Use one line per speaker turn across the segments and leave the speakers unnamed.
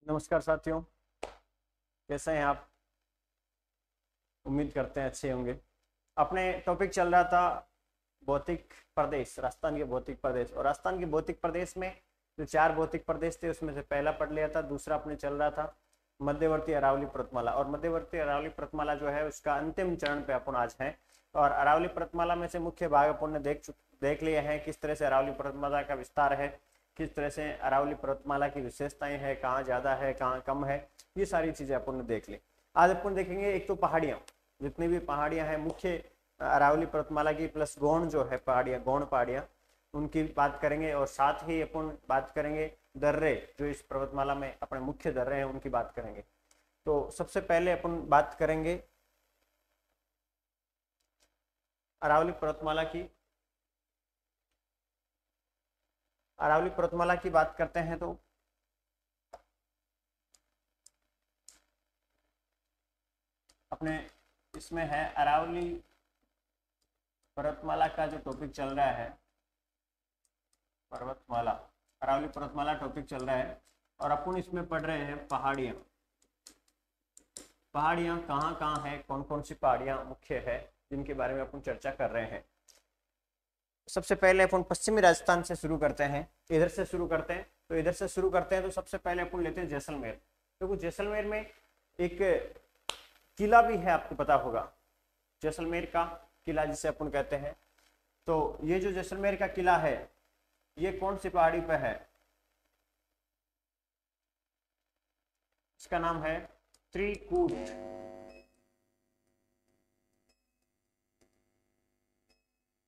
नमस्कार साथियों, कैसे हैं आप। उम्मीद करते हैं अच्छे होंगे। अपने टॉपिक चल रहा था भौतिक प्रदेश, राजस्थान के भौतिक प्रदेश। और राजस्थान के भौतिक प्रदेश में जो चार भौतिक प्रदेश थे उसमें से पहला पढ़ लिया था। दूसरा अपने चल रहा था मध्यवर्ती अरावली पर्वतमाला। और मध्यवर्ती अरावली पर्वतमाला जो है उसका अंतिम चरण पे अपन आज हैं। और अरावली पर्वतमाला में से मुख्य भाग अपन ने देख लिए हैं, किस तरह से अरावली पर्वतमाला का विस्तार है, किस तरह से अरावली पर्वतमाला की विशेषताएं हैं, कहाँ ज्यादा है कहाँ कम है, ये सारी चीजें अपन ने देख ली। आज अपन देखेंगे एक तो पहाड़ियाँ, जितनी भी पहाड़ियाँ हैं मुख्य अरावली पर्वतमाला की, प्लस गौण जो है पहाड़ियाँ, गौण पहाड़ियाँ, उनकी बात करेंगे। और साथ ही अपन बात करेंगे दर्रे, जो इस पर्वतमाला में अपने मुख्य दर्रे हैं उनकी बात करेंगे। तो सबसे पहले अपन बात करेंगे अरावली पर्वतमाला की। अरावली पर्वतमाला की बात करते हैं तो अपने इसमें है अरावली पर्वतमाला का जो टॉपिक चल रहा है, पर्वतमाला, अरावली पर्वतमाला टॉपिक चल रहा है। और अपन इसमें पढ़ रहे हैं पहाड़ियाँ। पहाड़ियाँ कहाँ कहाँ है, कौन कौन सी पहाड़ियाँ मुख्य है, जिनके बारे में अपन चर्चा कर रहे हैं। सबसे पहले अपन पश्चिमी राजस्थान से शुरू करते हैं, इधर से शुरू करते हैं। तो इधर से शुरू करते हैं तो सबसे पहले अपन लेते हैं जैसलमेर। तो जैसलमेर में एक किला भी है, आपको पता होगा, जैसलमेर का किला जिसे अपन कहते हैं। तो ये जो जैसलमेर का किला है ये कौन सी पहाड़ी पे है, इसका नाम है त्रिकूट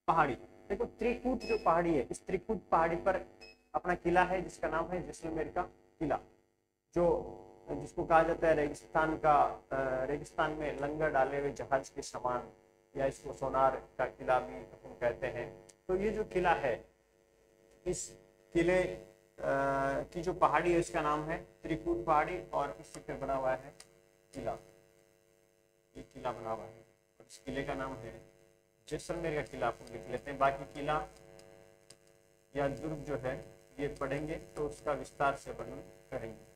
पहाड़ी। देखो त्रिकूट जो पहाड़ी है, इस त्रिकूट पहाड़ी पर अपना किला है जिसका नाम है जैसलमेर का किला, जो जिसको कहा जाता है रेगिस्तान का, रेगिस्तान में लंगर डाले हुए जहाज के समान, या इसको सोनार का किला भी अपन कहते हैं। तो ये जो किला है, इस किले की जो पहाड़ी है इसका नाम है त्रिकूट पहाड़ी, और इसी पे बना हुआ है किला। ये किला बना हुआ है और इस किले का नाम है जैसलमेर का किला। अपन लिख लेते हैं, बाकी किला या दुर्ग जो है ये पढ़ेंगे तो उसका विस्तार से वर्णन करेंगे।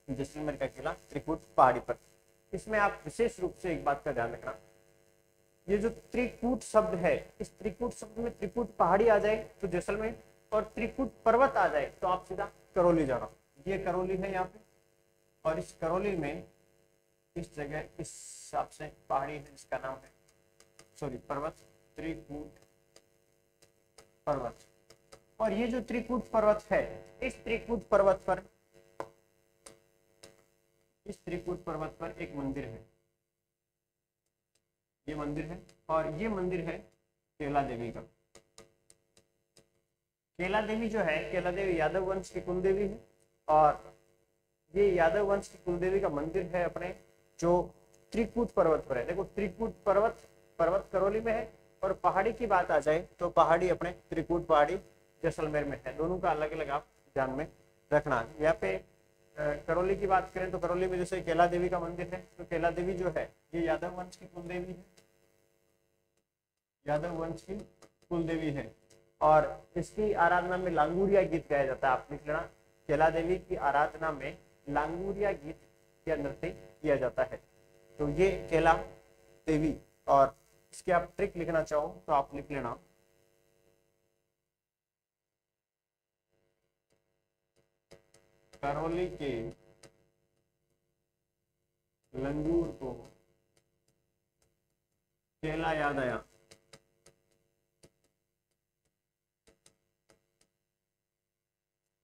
जैसलमेर का किला त्रिकूट पहाड़ी पर। इसमें आप विशेष रूप से एक बात का ध्यान रखना, ये जो त्रिकूट शब्द है, इस त्रिकूट शब्द में त्रिकूट पहाड़ी आ जाए तो जैसलमेर, और त्रिकूट पर्वत आ जाए तो आप सीधा करौली जाना। ये करौली है यहाँ पे, और इस करौली में इस जगह इस हिसाब से पहाड़ी है जिसका नाम है, सॉरी पर्वत, त्रिकूट पर्वत। और ये जो त्रिकूट पर्वत है, इस त्रिकूट पर्वत पर, इस त्रिकूट पर्वत पर एक मंदिर है, ये मंदिर है। और ये मंदिर है केला देवी का। केला देवी जो है, केला देवी यादव वंश की कुल देवी है, और ये यादव वंश की कुल देवी का मंदिर है अपने जो त्रिकूट पर्वत पर है। देखो त्रिकूट पर्वत, पर्वत करौली में है, और पहाड़ी की बात आ जाए तो पहाड़ी अपने त्रिकूट पहाड़ी जैसलमेर में है। दोनों का अलग अलग आप ध्यान में रखना। यहाँ पे करौली की बात करें तो करौली में जैसे केला देवी का मंदिर है, तो केला देवी जो है ये यादव वंश की कुल देवी है, यादव वंश की कुल देवी है। और इसकी आराधना में लांगुरिया गीत गाया जाता है। आप लिख लेना, केला देवी की आराधना में लांगुरिया गीत या नृत्य किया जाता है। तो ये केला देवी। और इसके आप ट्रिक लिखना चाहो तो आप लिख लेना, करौली के लंगूर को केला याद आया।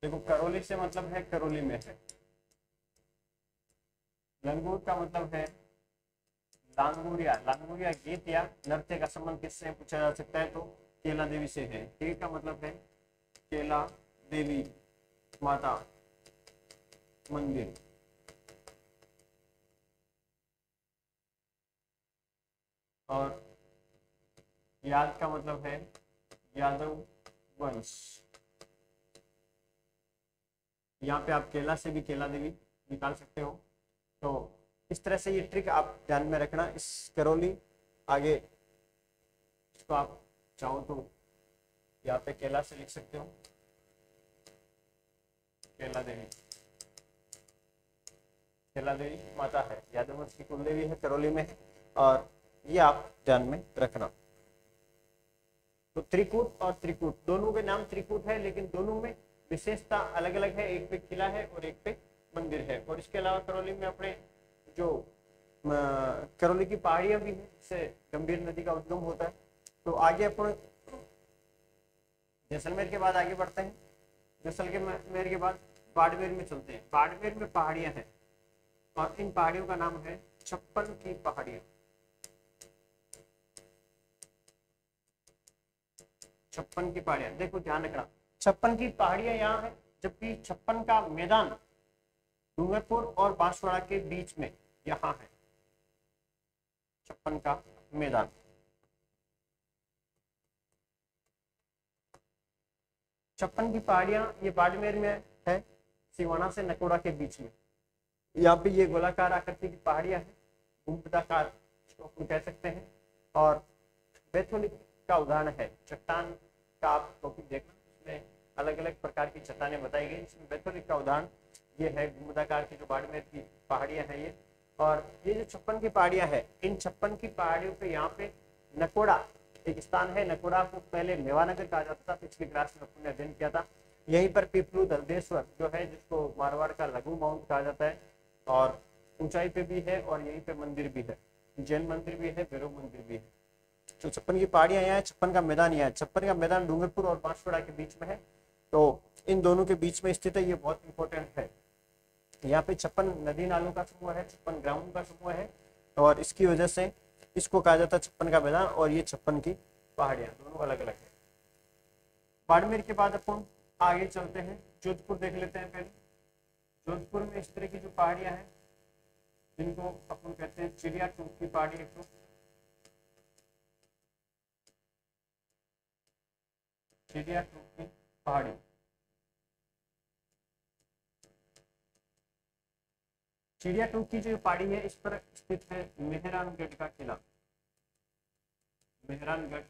देखो करौली से मतलब है करौली में है, लंगूर का मतलब है लांगुरिया। लांगुरिया गीत या नृत्य का संबंध किससे पूछा जा सकता है, तो केला देवी से है। के का मतलब है केला देवी माता मंदिर। और याद का मतलब है यादव वंश। यहाँ पे आप केला से भी केला देवी निकाल सकते हो। तो इस तरह से ये ट्रिक आप ध्यान में रखना। इस करौली आगे इसको आप चाहो तो यहाँ पे केला से लिख सकते हो। कैला देवी, कैला देवी माता है, यादव वंश की कुल देवी है, करौली में है, और ये आप ध्यान में रखना। तो त्रिकूट और त्रिकूट दोनों के नाम त्रिकूट है, लेकिन दोनों में विशेषता अलग अलग है, एक पे किला है और एक पे मंदिर है। और इसके अलावा करौली में अपने जो करौली की पहाड़ियां भी है, जिससे गंभीर नदी का उद्गम होता है। तो आगे अपन जैसलमेर के बाद आगे बढ़ते हैं, जैसलमेर के बाद बाड़मेर में चलते हैं। बाड़मेर में पहाड़ियां हैं और इन पहाड़ियों का नाम है छप्पन की पहाड़ियां। छप्पन की पहाड़ियां, देखो ध्यान रखना, छप्पन की पहाड़ियां यहाँ है, जबकि छप्पन का मैदान डूंगरपुर और बांसवाड़ा के बीच में यहाँ है। छप्पन का मैदान, छप्पन की पहाड़ियां ये बाड़मेर में है, सिवाना से नकोड़ा के बीच में। यहाँ पे ये गोलाकार आकृति की पहाड़ियां हैं, गुंबदाकार इसको अपन कह सकते हैं। और बैथोलिक का उदाहरण है, चट्टान का आप टॉपिक देखना, इसमें अलग अलग प्रकार की चट्टानें बताई गई, इसमें बैथोलिक का उदाहरण ये है गुंबदाकार की जो बाड़मेर की पहाड़ियां हैं ये। और ये जो छप्पन की पहाड़ियां है, इन छप्पन की पहाड़ियों पे यहाँ पे नकोड़ा एक स्थान है। नकोड़ा को पहले मेवानगर कहा जाता था, पिछली क्लास में अपने अध्ययन किया था। यहीं पर पीपलू दलदेश्वर जो है, जिसको मारवाड़ का लघु माउंट कहा जाता है, और ऊंचाई पे भी है, और यहीं पे मंदिर भी है, जैन मंदिर भी है, भैरव मंदिर भी है। तो छप्पन की पहाड़ियां यहाँ है, छप्पन का मैदान यहाँ है। छप्पन का मैदान डूंगरपुर और बांसवाड़ा के बीच में है, तो इन दोनों के बीच में स्थित है, ये बहुत इंपॉर्टेंट है। यहाँ पे 56 नदी नालों का समूह है, 56 ग्रामों का समूह है, और इसकी वजह से इसको कहा जाता है छप्पन का मैदान, और ये छप्पन की पहाड़ियां दोनों अलग अलग है। बाड़मेर के बाद अपन आगे चलते हैं, जोधपुर देख लेते हैं पहले। जोधपुर में इस तरह की जो पहाड़ियां हैं, जिनको अपन कहते हैं चिड़िया टूक की पहाड़ी, एक तो चिड़िया टूक की पहाड़ी। चिड़िया टूक की जो पहाड़ी है, इस पर स्थित है मेहरानगढ़ का किला। मेहरानगढ़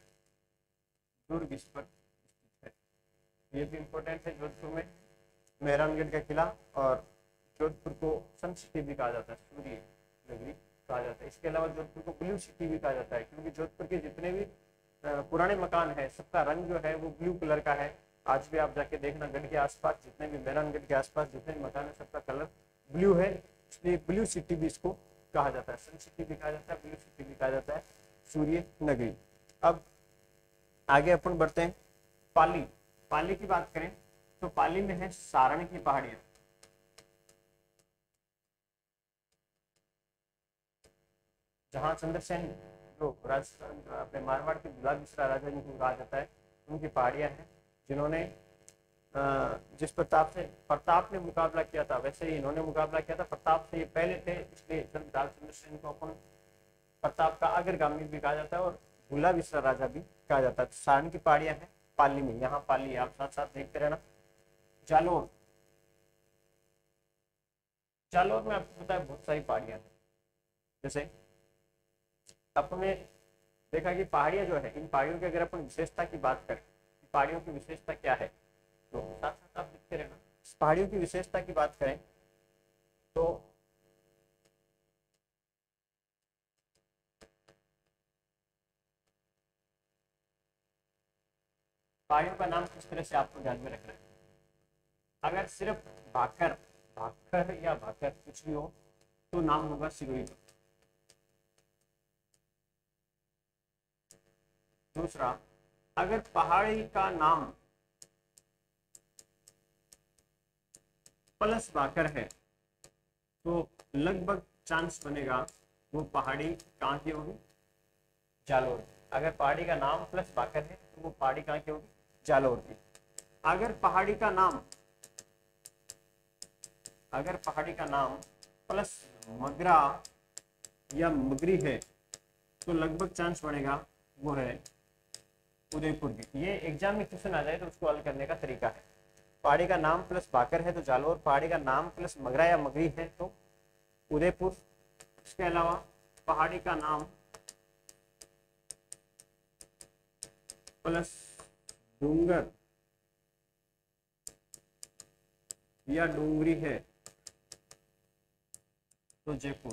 दुर्ग इस पर स्थित है, ये भी इंपॉर्टेंट है जोधपुर में, मेहरानगढ़ का किला। और जोधपुर को सन सिटी भी कहा जाता है, सूर्य नगरी कहा जाता है। इसके अलावा जोधपुर को ब्लू सिटी भी कहा जाता है, क्योंकि जोधपुर के जितने भी पुराने मकान है, सबका रंग जो है वो ब्लू कलर का है। आज भी आप जाके देखना, गढ़ के आसपास जितने भी, मेहरानगढ़ के आसपास जितने भी मकान है, सबका कलर ब्लू है, इसलिए ब्लू सिटी भी इसको कहा जाता है। सन सिटी भी कहा जाता है, ब्लू सिटी भी कहा जाता है, सूर्य नगरी। अब आगे अपन बढ़ते हैं, पाली। पाली की बात करें तो पाली में है सारण की पहाड़ियां। जहां चंद्रसेन जो राजस्थान अपने मारवाड़ के दुलाबिसरा राजा जिनको कहा जाता है, उनकी पहाड़ियां हैं, जिन्होंने जिस प्रताप ने मुकाबला किया था, वैसे ही इन्होंने मुकाबला किया था। प्रताप से ये पहले थे, इसलिए चंद्रसेन को अपन प्रताप का अग्रगामी भी कहा जाता है, और दुलाबिसरा राजा भी कहा जाता है। सारण की पहाड़ियां हैं पाली में, यहाँ पाली आप साथ साथ देखते रहना। जालोर, जालोर में आपको पता है बहुत सारी पहाड़ियां हैं। जैसे अपने देखा कि पहाड़ियां जो है, इन पहाड़ियों की अगर अपन विशेषता की बात करें, पहाड़ियों की विशेषता क्या है, तो साथ साथ आप देखते रहना। पहाड़ियों की विशेषता की बात करें तो पहाड़ियों का नाम किस तरह से आपको ध्यान में रखना है। अगर सिर्फ भाकर, भाकर या भाकर कुछ भी हो तो नाम होगा सिरोही। दूसरा, अगर पहाड़ी का नाम प्लस भाकर है तो लगभग चांस बनेगा वो पहाड़ी कहाँ की होगी, जालोर। अगर पहाड़ी का नाम प्लस भाकर है तो वो पहाड़ी कहाँ की होगी, जालोर की। अगर पहाड़ी का नाम प्लस मगरा या मगरी है तो लगभग चांस बनेगा वो है उदयपुर की। ये एग्जाम में क्वेश्चन आ जाए तो उसको हल करने का तरीका है। पहाड़ी का नाम प्लस भाकर है तो जालोर, पहाड़ी का नाम प्लस मगरा या मगरी है तो उदयपुर। इसके अलावा पहाड़ी का नाम प्लस डूंगर या डूंगरी है तो जयपुर।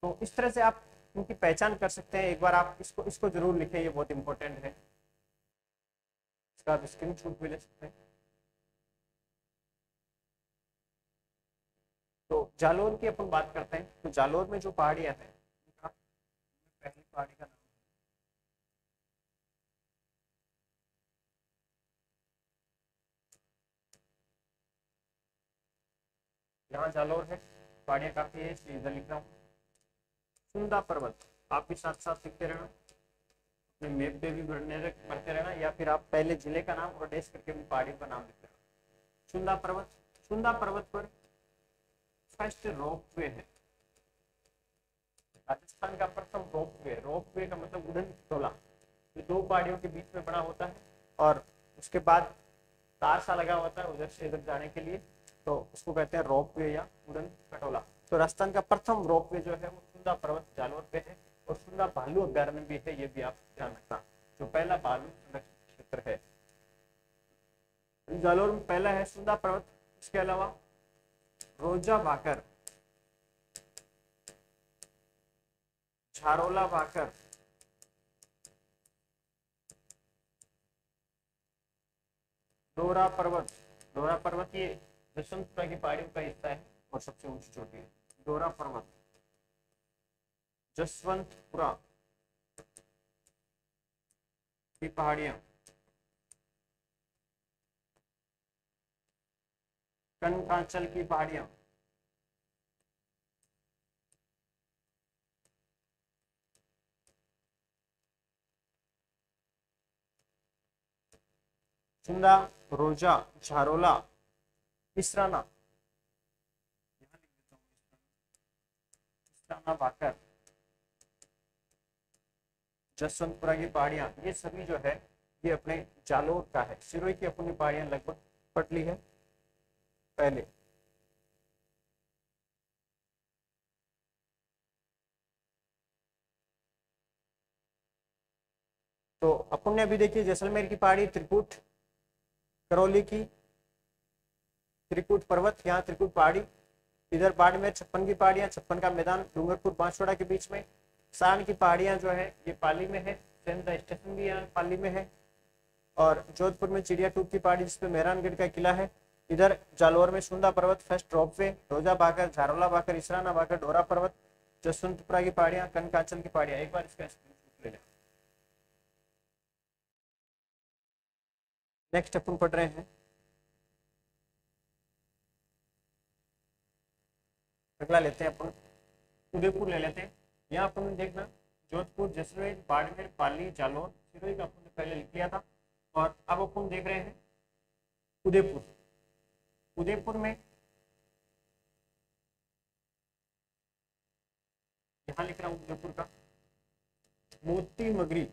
तो इस तरह से आप उनकी पहचान कर सकते हैं। एक बार आप इसको इसको जरूर लिखें, ये बहुत इंपॉर्टेंट है। इसका आप स्क्रीनशॉट भी ले सकते हैं। तो जालोर की अपन बात करते हैं। तो जालोर में जो पहाड़ियां हैं, पहली पहाड़ी का नाम यहाँ जालोर है, पहाड़ियां काफी है इसलिए इधर लिख रहा हूँ। सुंदा पर्वत आप भी साथ साथ लिखते रहना, अपने मैप पे भी पढ़ते रहना, या फिर आप पहले जिले का नाम और डेस्क करके भी पहाड़ियों का नाम लिखते रहना। सुंदा पर्वत, सुंदा पर्वत पर फर्स्ट रोपवे है। राजस्थान का प्रथम रोपवे, रोपवे का मतलब उड़न खटोला, जो दो पहाड़ियों के बीच में बना होता है और उसके बाद तार सा लगा होता है उधर से इधर जाने के लिए, तो उसको कहते हैं रोपवे या उड़न खटोला। तो राजस्थान का प्रथम रोपवे जो है वो सुंदा पर्वत जालोर पे है, और सुंदा भालू अभ्यारण्य भी है, ये भी आप ध्यान रखना, जो पहला भालू संरक्षित क्षेत्र है जालोर में पहला है सुंदा पर्वत। इसके अलावा रोजा भाकर, झारोला भाकर, डोरा पर्वत, डोरा पर्वत ये जसवंतपुरा की पहाड़ियों का हिस्सा है और सबसे ऊंची चोटी है। डोरा पर्वत, जसवंतपुरा की पहाड़ियां, कनकांचल की पहाड़ियां, सुंदा, रोजा, झारोला, इसराना, इसराना भाकर, जसवंतपुरा की पहाड़ियां, ये सभी जो है ये अपने जालोर का है। सिरोही की अपनी पहाड़ियां लगभग पट ली है पहले। तो अपन ने अभी देखी जैसलमेर की पहाड़ी, त्रिकुट, करौली की त्रिकुट पर्वत, यहाँ त्रिकुट पहाड़ी, इधर बाड़मेर छप्पन की पहाड़ियां, छप्पन का मैदान डूंगरपुर बांसवाड़ा के बीच में। सारण की पहाड़ियां जो है ये पाली में है, सेंधा स्टेशन भी यहाँ पाली में है, और जोधपुर में चिड़िया टूप की पहाड़ी जिसपे मेहरानगढ़ का किला है। इधर जालोर में सुंदा पर्वत फर्स्ट रोपवे, रोजा भाकर, झारोला भाकर, इसराना भाकर, डोरा पर्वत, जसवंतपुरा की पहाड़ियां, कनकांचल की पहाड़ियां। एक बार इसका स्क्रीनशॉट ले लें। नेक्स्ट अपन पढ़ रहे हैं, अगला लेते हैं अपन उदयपुर ले लेते हैं। यहाँ अपन देखना जोधपुर, जैसलमेर, बाड़मेर, पाली, जालोर, सिरोही का अपन ने पहले लिख लिया था, और अब अपन देख रहे हैं उदयपुर। उदयपुर में यहाँ लिख रहा हूँ उदयपुर का मोती मगरी,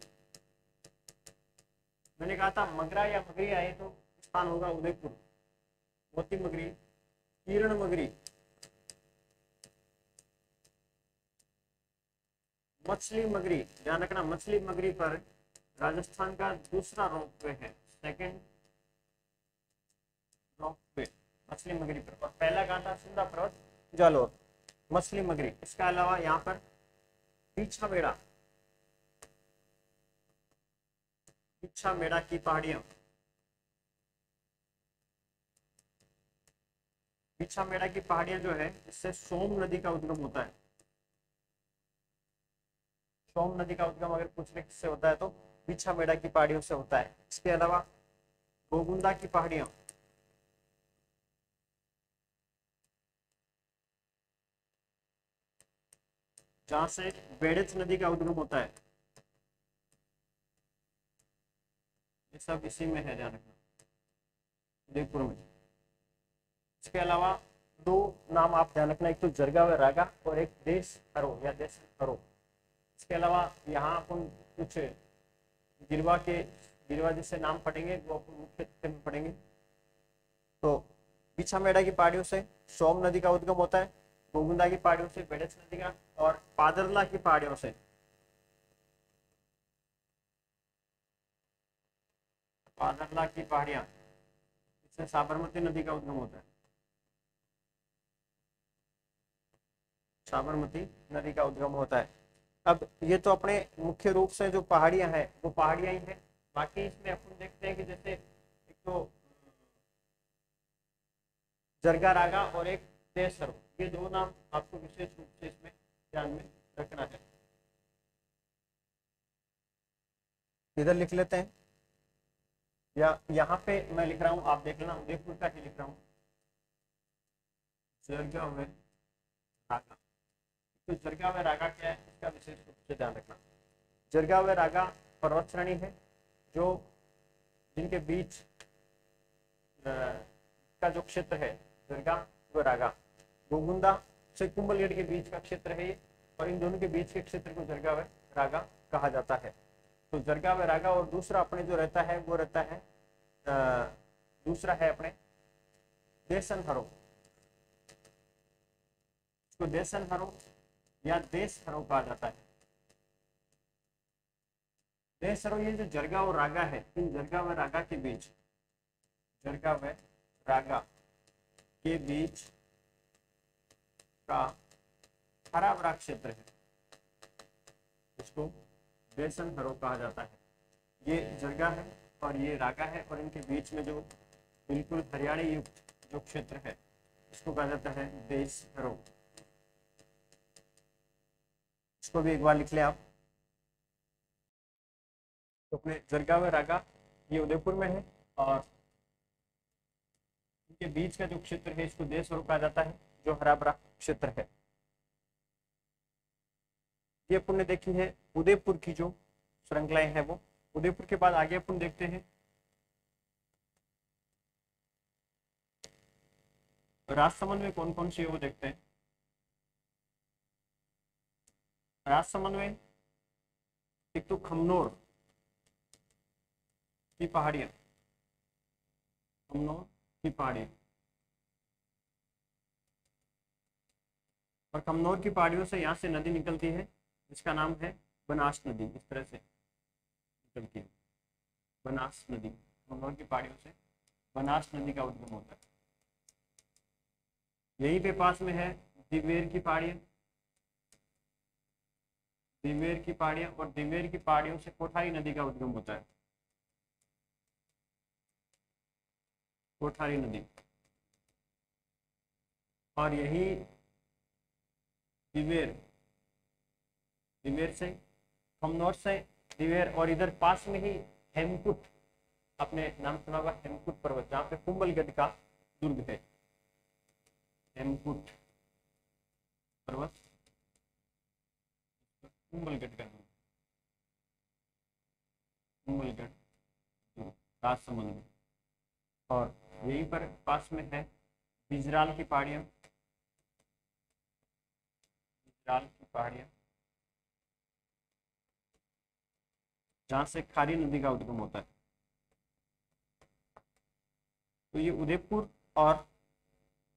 मैंने कहा था मगरा या मगरी आए तो स्थान होगा उदयपुर। मोती मगरी, किरण मगरी, मछली मगरी, ध्यान रखना मछली मगरी पर राजस्थान का दूसरा रोपवे है, सेकंड रोपवे मछली मगरी पर, और पहला कहा था सुंदा पर्वत जालोर, मछली मगरी। इसके अलावा यहाँ पर पीछा मेड़ा, पीछा मेड़ा की पहाड़ियां, पीछा मेड़ा की पहाड़ियां जो है इससे सोम नदी का उद्गम होता है। सोम नदी का उद्गम अगर पूछने किससे होता है तो पीछा मेड़ा की पहाड़ियों से होता है। इसके अलावा गोगुंदा की पहाड़ियां, जहां से बेड़च नदी का उद्गम होता है, ये सब इसी में है, ध्यान रखना उदयपुर में। इसके अलावा दो नाम आप ध्यान रखना, एक तो जरगा व रागा और एक देश हरो या देश हरो। इसके अलावा यहाँ अपन कुछ गिरवा जैसे नाम पढ़ेंगे वो अपन मुख्य में पढ़ेंगे। तो पीछा मेड़ा की पहाड़ियों से सोम नदी का उद्गम होता है, गोगुंदा की पहाड़ियों से बेड़च नदी का, और पादरला की पहाड़ियों से पादरला की पहाड़ियां से साबरमती नदी का उद्गम होता है, साबरमती नदी का उद्गम होता है। अब ये तो अपने मुख्य रूप से जो पहाड़ियां हैं वो पहाड़ियां ही हैं। बाकी इसमें अपन देखते हैं कि जैसे एक तो जरगा रागा और एक देसरो, ये दो नाम आपको विशेष रूप से इसमें ध्यान में रखना है। इधर लिख लेते हैं या यहाँ पे मैं लिख रहा हूँ, आप देख लेना, उदयपुर का ही लिख रहा हूँ, जरगा व रागा। तो जरगा व रागा क्या है इसका विशेष रूप से ध्यान रखना। जरगा व रागा पर्वत श्रेणी है जो जिनके बीच का जो क्षेत्र है जरगा व रागा, गोगुंदा से कुंभलगढ़ के बीच का क्षेत्र है ये, और इन दोनों के बीच के क्षेत्र को जरगा व रागा कहा जाता है। तो जरगा व रागा, और दूसरा अपने जो रहता है वो रहता है दूसरा है अपने देसन हरो, इसको देसन हरो या देश हरो कहा जाता है। देश हरो, ये जो जरगा और रागा है, इन जरगा व रागा के बीच, जरगा व रागा के बीच का हरा भरा क्षेत्र है, इसको देसन हरो कहा जाता है। ये जरगा है और ये रागा है, और इनके बीच में जो बिल्कुल हरियाणी युक्त जो क्षेत्र है इसको कहा जाता है देश हरो। इसको भी एक बार लिख लें आप। तो अपने जरगा व रागा ये उदयपुर में है, और इनके बीच का जो क्षेत्र है इसको देश हरो कहा जाता है, जो हरा भरा क्षेत्र है। ये अपन ने देखी है उदयपुर की जो श्रृंखलाएं हैं वो। उदयपुर के बाद आगे अपन देखते हैं राजसमंद में कौन कौन सी है वो देखते हैं। राजसमंद में एक तो खमनोर की पहाड़ियां, खमनोर की पहाड़ियां, और खमनोर की पहाड़ियों से यहाँ से नदी निकलती है जिसका नाम है बनास नदी। इस तरह से निकलती है बनास नदी, खमनोर की पहाड़ियों से बनास नदी का उद्गम होता है। यहीं पे पास में है दिवेर की पहाड़ियां, दिवेर की पहाड़ियां, और दिवेर की पहाड़ियों से कोठारी नदी का उद्गम होता है, कोठारी नदी। और यही दिवेर, दिवेर से खमनोर से दिवेर, और इधर पास में ही हेमकुट, आपने नाम सुना होगा हेमकुट पर्वत, जहाँ पे कुंभलगढ़ का दुर्ग है, हेमकुट पर्वत, कुंभलगढ़ का दुर्ग, कुंभलगढ़ राजसमंद में। और यहीं पर पास में है बिजराल की पहाड़ियां, बिजराल की पहाड़ियां, जहां से खारी नदी का उद्गम होता है। तो ये उदयपुर और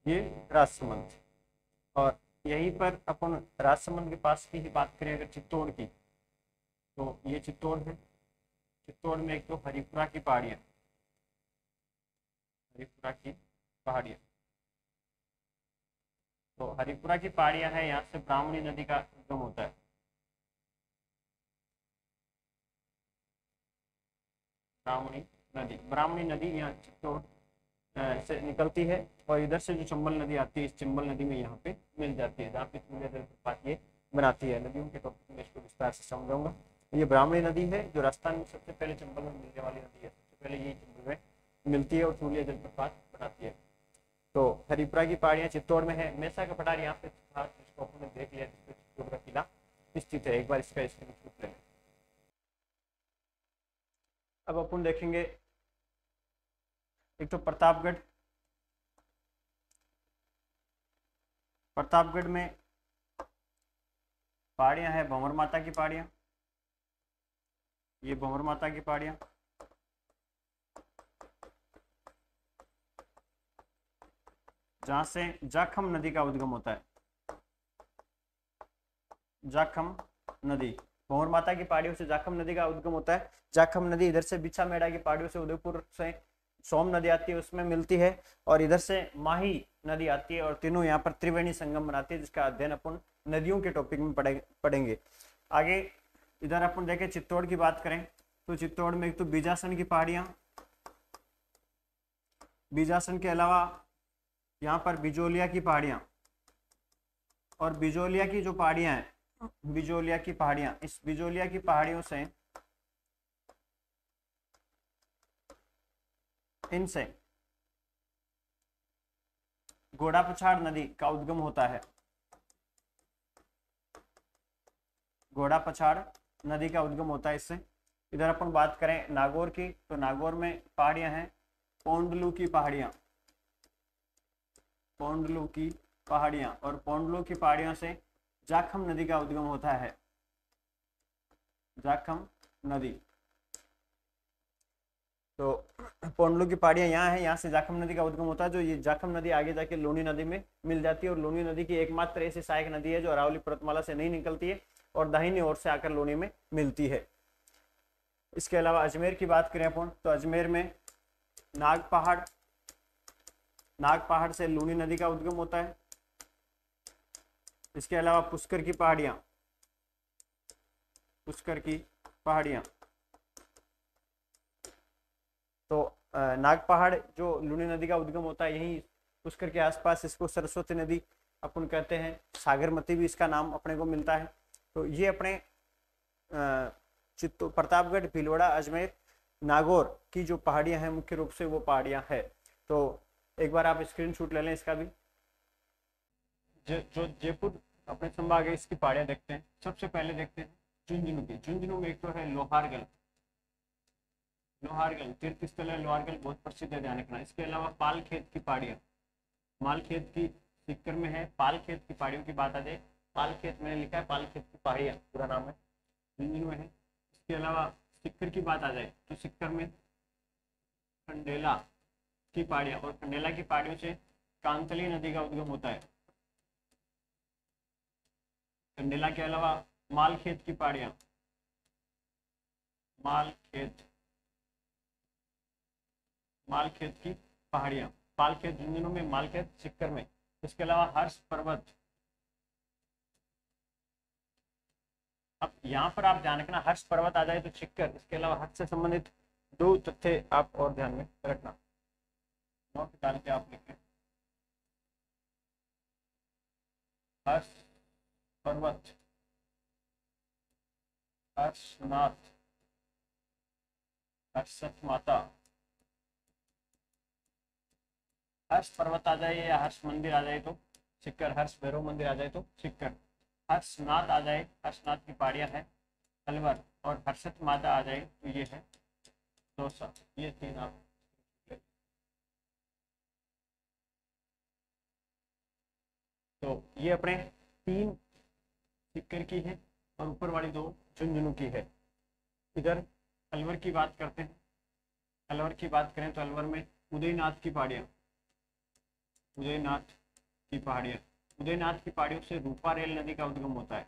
ये राजसमंद, और यहीं पर अपन राजसमंद के पास की ही बात करें अगर चित्तौड़ की, तो ये चित्तौड़ है। चित्तौड़ में एक तो हरिपुरा की पहाड़ियां, हरिपुरा की पहाड़ियां, तो हरिपुरा की पहाड़ियां है, यहाँ से ब्राह्मणी नदी का उद्गम होता है। ब्राह्मणी नदी यहाँ चित्तौड़ से निकलती है, और इधर से जो चंबल नदी आती है, इस चंबल नदी में यहाँ पे मिल जाती है, जहाँ पे जलप्रपात ये बनाती है। नदियों के टॉपिक में इसको विस्तार से समझाऊंगा। ये ब्राह्मणी नदी है जो राजस्थान में सबसे पहले चंबल में मिलने वाली नदी है, सबसे पहले यही चंबल में मिलती है और चूलिया जलप्रपात बनाती है। तो हरिपुरा की पहाड़ियाँ चित्तौड़ में है। मैसा का पठार यहाँ पे था, जिसको आपने देख लिया, जिसपे चित्तौड़ का किला स्थित है। एक बार इसका स्क्रीनशॉट ले लें। अब अपन देखेंगे एक तो प्रतापगढ़, प्रतापगढ़ में पहाड़ियां हैं, भंवर माता की पहाड़ियां, ये भंवर माता की पहाड़ियां, जहां से जाखम नदी का उद्गम होता है, जाखम नदी, भंवर माता की पहाड़ियों से जाखम नदी का उद्गम होता है। जाखम नदी इधर से बिछा मेड़ा की पहाड़ियों से उदयपुर से सोम नदी आती है उसमें मिलती है, और इधर से माही नदी आती है, और तीनों यहाँ पर त्रिवेणी संगम बनाती है, जिसका अध्ययन अपन नदियों के टॉपिक में पढ़ेंगे आगे। इधर अपन देखें चित्तौड़ की बात करें तो चित्तौड़ में एक तो बीजासन की पहाड़ियां, बीजासन के अलावा यहाँ पर बिजोलिया की पहाड़ियां, और बिजोलिया की जो पहाड़ियां हैं, बिजोलिया की पहाड़ियां, इस बिजोलिया की पहाड़ियों से इनसे घोड़ा पछाड़ नदी का उद्गम होता है, घोड़ा पछाड़ नदी का उद्गम होता है इससे। इधर अपन बात करें नागौर की तो नागौर में पहाड़ियां हैं पोंडलू की पहाड़ियां, पोंडलू की पहाड़ियां, और पोंडलू की पहाड़ियों से जाखम नदी का उद्गम होता है, जाखम नदी। तो पोंडलू की पहाड़ियां यहाँ है, यहाँ से जाखम नदी का उद्गम होता है, जो ये जाखम नदी आगे जाके लूनी नदी में मिल जाती है, और लूनी नदी की एकमात्र ऐसी सहायक नदी है जो अरावली पर्वतमाला से नहीं निकलती है और दाहिनी ओर से आकर लूनी में मिलती है। इसके अलावा अजमेर की बात करें अपन तो अजमेर में नाग पहाड़, नाग पहाड़ से लूनी नदी का उद्गम होता है। इसके अलावा पुष्कर की पहाड़ियां, पुष्कर की पहाड़ियां, तो नाग पहाड़ जो लूनी नदी का उद्गम होता है यही पुष्कर के आसपास, इसको सरस्वती नदी अपन कहते हैं, सागरमती भी इसका नाम अपने को मिलता है। तो ये अपने चित्तौड़, प्रतापगढ़, भीलवाड़ा, अजमेर, नागौर की जो पहाड़ियां हैं मुख्य रूप से वो पहाड़ियां हैं। तो एक बार आप स्क्रीनशॉट ले लें इसका भी। जो जयपुर अपने संभाग है इसकी पहाड़ियां देखते हैं। सबसे पहले देखते हैं झुंझुनू की। झुंझुनू में एक तो है लोहारगल, लोहारगल तीर्थ स्थल है, लोहारगल बहुत प्रसिद्ध है, ध्यान रखना। इसके अलावा पालखेत की पहाड़ियां, मालखेत की सिक्कर में है, पालखेत की पहाड़ियों की बात आ जाए, पालखेत मैंने लिखा है, पालखेत की पहाड़ियां पूरा नाम है, झुंझुनू में है। इसके अलावा सिक्कर की बात आ जाए तो सिक्कर में खंडेला की पहाड़ियां, और खंडेला की पहाड़ियों से कांतली नदी का उद्गम होता है। खंडेला के अलावा मालखेत की पहाड़ियां, मालखेत, मालखेत की पहाड़ियां, पालखेत झुंझुनू में, मालखेत सिक्कर में। इसके अलावा हर्ष पर्वत, अब यहाँ पर आप ध्यान रखना हर्ष पर्वत आ जाए तो सिक्कर, इसके अलावा हर्ष से संबंधित दो तथ्य आप और ध्यान में रखना, नोट डाल के आप लिखें। हर्ष पर्वत, हर्षनाथ, हर्षत माता, हर्ष पर्वत आ जाए या हर्ष मंदिर आ जाए तो सिक्कर, हर्ष भैरव मंदिर आ जाए तो सिक्कर, हर्षनाथ आ जाए, हर्षनाथ की पहाड़ियां है अलवर, और हर्षत माता आ जाए तो ये है दौसा। ये तीन आप, तो ये अपने तीन सिक्कर की है और ऊपर वाली दो झुंझुनू की है। इधर अलवर की बात करते हैं। अलवर की बात करें तो अलवर में उदयनाथ की पहाड़ियां, उदयनाथ की पहाड़ियां, उदयनाथ की पहाड़ियों से रूपा रेल नदी का उद्गम होता है।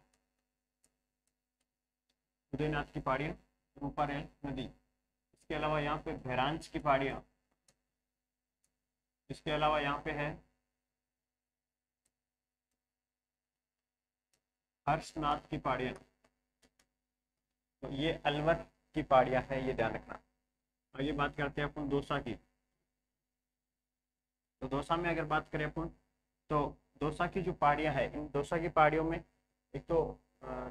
उदयनाथ की पहाड़ियां, रूपा रेल नदी। इसके अलावा यहाँ पे भैरांच की पहाड़ियां, इसके अलावा यहाँ पे है हर्षनाथ की पहाड़ियां। तो ये अलवर की पहाड़ियां है, ये ध्यान रखना। और ये बात करते हैं अपन दौसा की। तो दौसा में अगर बात करें अपन तो दौसा की जो पहाड़ियां है, इन दौसा की पहाड़ियों में एक तो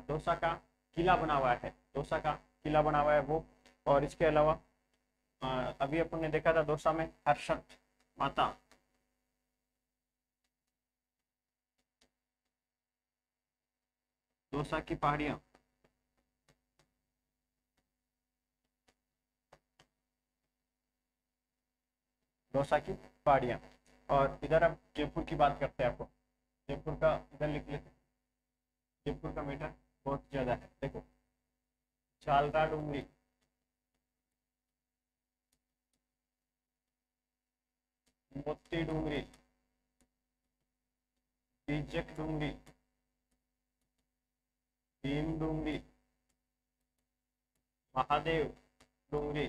दौसा का किला बना हुआ है, दौसा का किला बना हुआ है वो, और इसके अलावा अभी अपन ने देखा था दौसा में हर्षत माता, दौसा की पहाड़ियां, दौसा की पहाड़ियां। और इधर अब जयपुर की बात करते हैं। आपको जयपुर का इधर लिख लेते, जयपुर का मीटर बहुत ज्यादा है, देखो चालरा डूंगरी, मोती डूंगरी, बीजक डूंगरी, भीम डूंगरी, महादेव डूंगरी,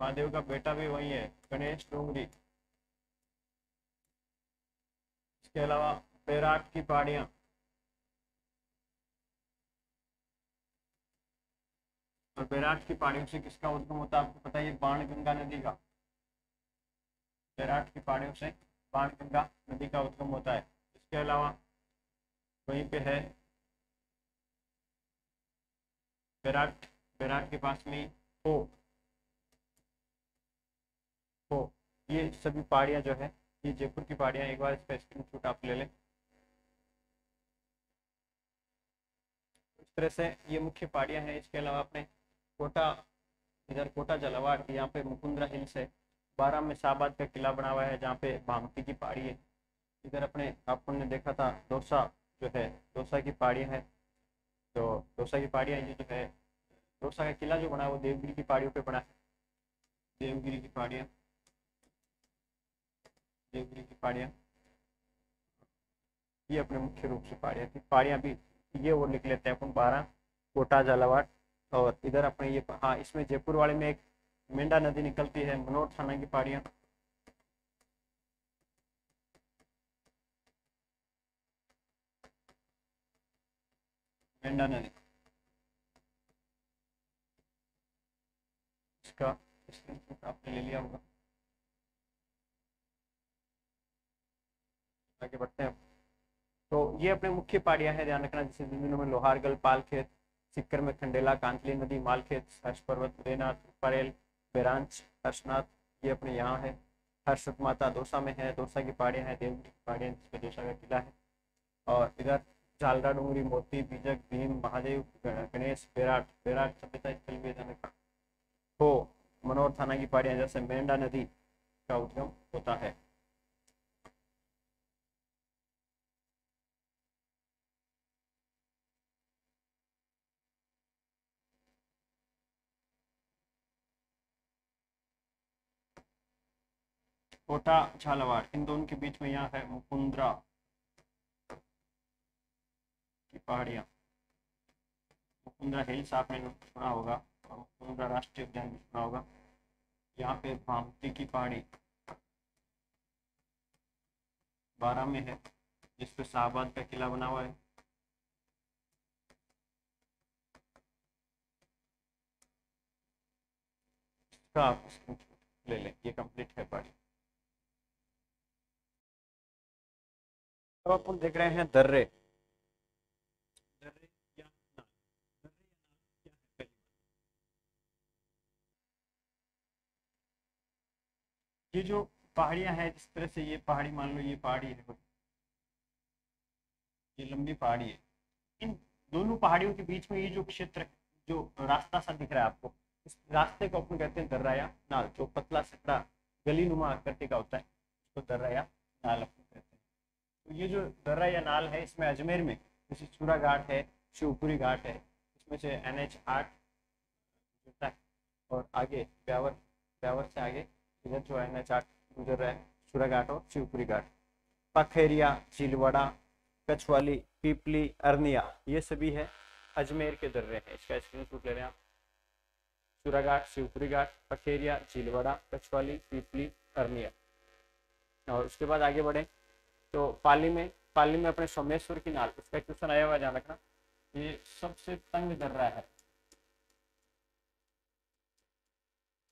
महादेव का बेटा भी वही है, गणेश डोंगरी। इसके अलावा बैराट की पहाड़ियां, और बैराट की पहाड़ियों से किसका उद्गम होता है आपको पता है, ये बाणगंगा नदी का। बैराट की पहाड़ियों से बाणगंगा नदी का उद्गम होता है। इसके अलावा वहीं पे है बैराट, बैराट के पास में हो हो ये सभी पहाड़ियां जो है, ये जयपुर की पहाड़ियां। एक बार इसका स्क्रीनशॉट आप ले लें। इस तरह से ये मुख्य पहाड़ियां हैं। इसके अलावा अपने कोटा, इधर कोटा झालावाड़, यहाँ पे मुकुंदरा हिल्स है। बारह में शाहबाद का किला बना हुआ है, जहाँ पे भामती की पहाड़ी है। इधर अपने आपने देखा था दौसा, जो है दौसा की पहाड़ियाँ है। तो दौसा की पहाड़ियाँ ये जो है, दौसा का किला जो बना है वो देवगिरी की पहाड़ियों पे बना है। देवगिरी की पहाड़ियाँ, देवगिरी की पहाड़ियाँ, ये अपने मुख्य रूप से पहाड़ियाँ थी। पहाड़ियाँ भी ये वो लिख लेते हैं अपन, 12 कोटा झालावाड़। और इधर अपने ये, हाँ इसमें जयपुर वाले में एक मेंढा नदी निकलती है, मनोर थाना की पहाड़ियाँ। मेंढा नदी, इसका स्क्रीनशॉट आपने ले लिया होगा। आगे बढ़ते हैं। तो ये अपने मुख्य पहाड़ियाँ हैं, ध्यान रखना। जैसे जिनमें में लोहारगल, पालखेत, सिक्कर में खंडेला, कांतली नदी, मालखेत, हर्ष पर्वत, उदयनाथ, परेल, बेरांच, हर्षनाथ, ये अपने यहाँ है। हर्षद माता दौसा में है, दौसा की पहाड़ियाँ हैं, देवगिरी की पहाड़ियाँ जिसमें दौसा का किला है। और इधर झालरा डूंगरी, मोती, बीजक, भीम, महादेव, गणेश, बेराट, बेराट सभ्यता स्थल भी हो, मनोर थाना की पहाड़ियाँ जैसे मेंढा नदी का उद्गम होता है। कोटा झालावाड़, इन दोनों के बीच में यहाँ है मुकुंदरा की पहाड़ियाँ। मुकुंदरा हिल्स आपने सुना होगा, और मुकुंदरा राष्ट्रीय उद्यान भी सुना होगा। यहाँ पे भामती की पहाड़ी 12 में है, जिसपे शाहबाद का किला बना हुआ है। इसका आप ले लें, ये कंप्लीट है पहाड़ी। अब अपन देख रहे हैं दर्रे। दर्रे या नाल, दर्रे या नाल क्या है पहली बात। ये जो पहाड़ियां हैं, जिस तरह से ये पहाड़ी, मान लो ये पहाड़ी है, ये लंबी पहाड़ी है। इन दोनों पहाड़ियों के बीच में ये जो क्षेत्र, जो रास्ता सा दिख रहा है आपको, इस रास्ते को अपन कहते हैं दर्रा या नाल। जो पतला सकड़ा गली नुमा आकृति का होता है, उसको दर्रा या नाल अपन कहते हैं। तो ये जो दर्रा या नाल है, इसमें अजमेर में जैसे चूरा घाट है, शिवपुरी घाट है, इसमें से NH8 जुड़ता है। और आगे ब्यावर, ब्यावर से आगे इधर जो NH8 गुजर रहा है, चूरा घाट और शिवपुरी घाट। पखेरिया, झीलवाड़ा, कछवाली, पीपली, अरनिया, ये सभी है अजमेर के दर्रे हैं। इसका स्क्रीनशॉट ले रहे हैं आप। चूरा घाट, शिवपुरी घाट, पखेरिया, झीलवाड़ा, कछवाली, पीपली, अरनिया। और उसके बाद आगे बढ़े तो पाली में, पाली में अपने सोमेश्वर की नाल, इसका क्वेश्चन आया हुआ, ध्यान रखना। ये सबसे तंग दर्रा है।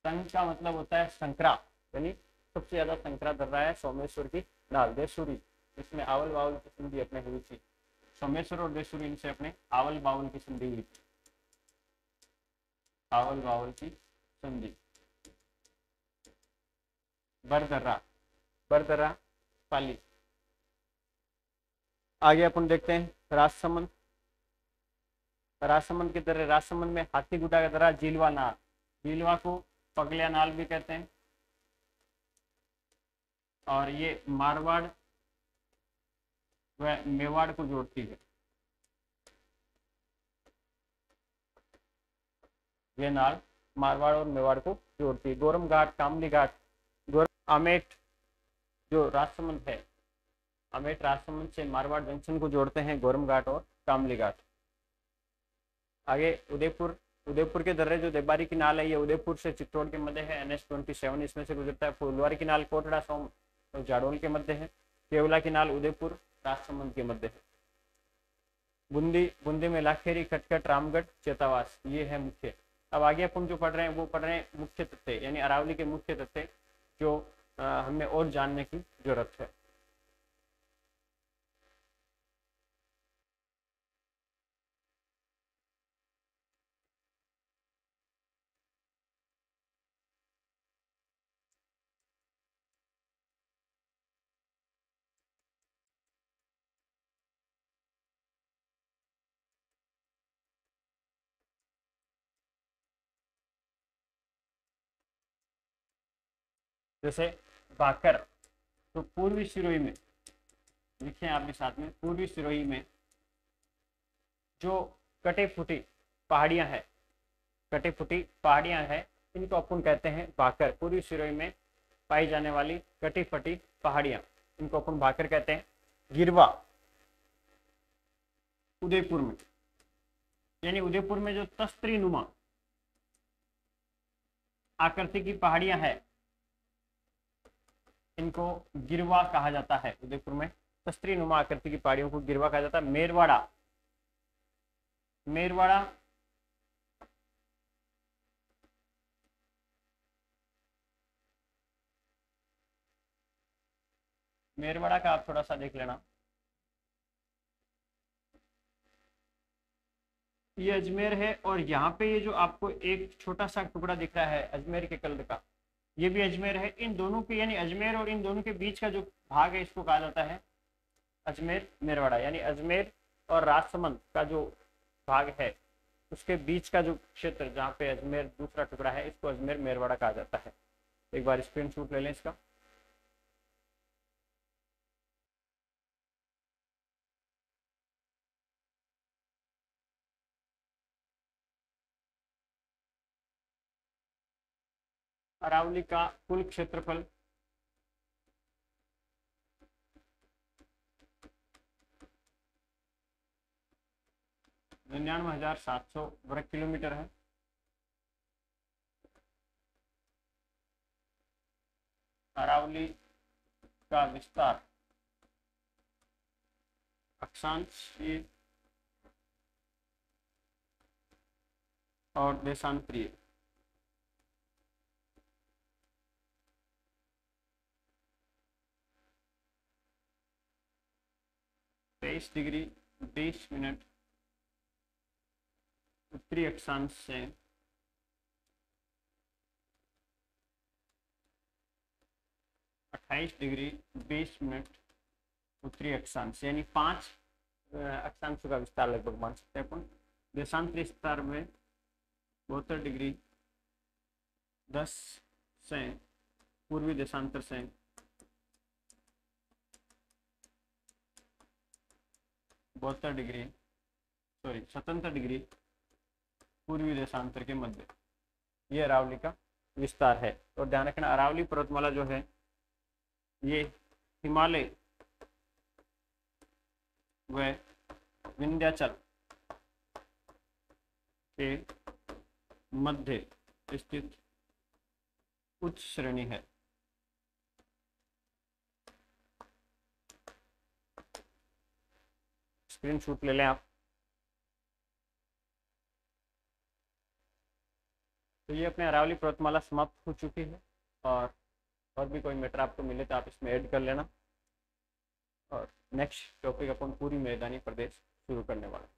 तंग का मतलब होता है संकरा, यानी सबसे ज्यादा संकरा दर्रा है सोमेश्वर की नाल। देशुरी, इसमें आवल बावल की संधि अपने हुई थी। सोमेश्वर और देशुरी, इनसे अपने आवल बावल की संधि हुई थी। आवल बावल की संधि। बरदर्रा, बरदर्रा पाली। आगे अपन देखते हैं राजसमंद। राजसमंद के दर्रे, राजसमंद में हाथीगुड़ा का दर्रा, झीलवा नाल, झीलवा को पगलिया नाल भी कहते हैं। और ये मारवाड़ व मेवाड़ को जोड़ती है। ये नाल मारवाड़ और मेवाड़ को जोड़ती है। गोरम घाट, कामली घाट, गोरम आमेट जो राजसमंद है, आमेट राजसमंद से मारवाड़ जंक्शन को जोड़ते हैं गोरम घाट और कामली घाट। आगे उदयपुर, उदयपुर के दर्रे जो देबारी किनाल है ये उदयपुर से चित्तौड़ के मध्य है। NH27 इसमें से गुजरता है। फुलवारी किनाल कोटड़ा सोम तो जाडौल के मध्य है। केवला किनाल उदयपुर राजसमंद के मध्य है। बूंदी में लाखेरी, खटखट, रामगढ़, चेतावास ये है मुख्य। अब आगे अपन जो पढ़ रहे हैं वो पढ़ रहे हैं मुख्य तथ्य, यानी अरावली के मुख्य तथ्य जो हमें और जानने की जरूरत है। जैसे भाकर, तो पूर्वी सिरोही में लिखे आपके साथ में, पूर्वी सिरोही में जो कटे फूटी पहाड़ियां हैं, कटे फूटी पहाड़ियां हैं, इनको अपन कहते हैं भाकर। पूर्वी सिरोही में पाई जाने वाली कटी फटी पहाड़ियां, इनको अपन भाकर कहते हैं। गिरवा उदयपुर में, यानी उदयपुर में जो तस्त्री नुमा आकृति की पहाड़ियां हैं, इनको गिरवा कहा जाता है। उदयपुर में तस्त्री नुमा आकृति की पहाड़ियों को गिरवा कहा जाता है। मेरवाड़ा, मेरवाड़ा मेरवाड़ा का आप थोड़ा सा देख लेना। ये अजमेर है और यहाँ पे ये जो आपको एक छोटा सा टुकड़ा दिख रहा है अजमेर के कलर का, ये भी अजमेर है। इन दोनों के, यानी अजमेर और इन दोनों के बीच का जो भाग है इसको कहा जाता है अजमेर मेरवाड़ा। यानी अजमेर और राजसमंद का जो भाग है उसके बीच का जो क्षेत्र जहाँ पे अजमेर दूसरा टुकड़ा है, इसको अजमेर मेरवाड़ा कहा जाता है। एक बार स्क्रीनशॉट ले लें इसका। अरावली का कुल क्षेत्रफल 99,700 वर्ग किलोमीटर है। अरावली का विस्तार अक्षांशीय और देशांतरीय। डिग्री 20 मिनट उत्तरी अक्षांश से 28 डिग्री 20 मिनट उत्तरी अक्षांश, यानी 5 अक्षांशों का विस्तार लगभग मान सकते हैं अपन। देशांतरी विस्तार में 72 डिग्री 10 से पूर्वी देशांतर से 77 डिग्री पूर्वी देशांतर के मध्य, ये अरावली का विस्तार है। और ध्यान रखना अरावली पर्वतमाला जो है ये हिमालय व विंध्याचल के मध्य स्थित उच्च श्रेणी है। स्क्रीनशॉट ले लें आप। तो ये अपने अरावली पर्वतमाला समाप्त हो चुकी है, और भी कोई मैटर आपको मिले तो आप इसमें ऐड कर लेना। और नेक्स्ट टॉपिक अपन पूरी मैदानी प्रदेश शुरू करने वाला है।